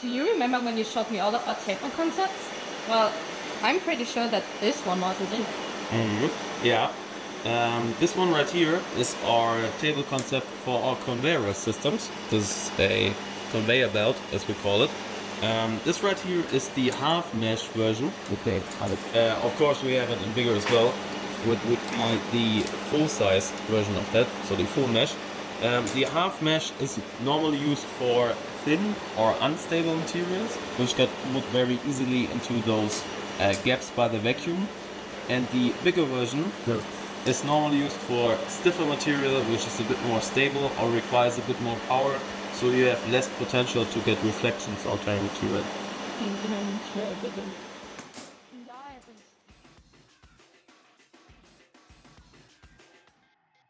Do you remember when you showed me all of our table concepts? Well, I'm pretty sure that this one wasn't it. Yeah. This one right here is our table concept for our conveyor systems. This is a conveyor belt, as we call it. This right here is the half mesh version. Okay. Of course, we have it in bigger as well, which would be the full size version of that, so the full mesh. The half mesh is normally used for thin or unstable materials, which get put very easily into those gaps by the vacuum. And the bigger version is normally used for stiffer material, which is a bit more stable or requires a bit more power, so you have less potential to get reflections or directly red.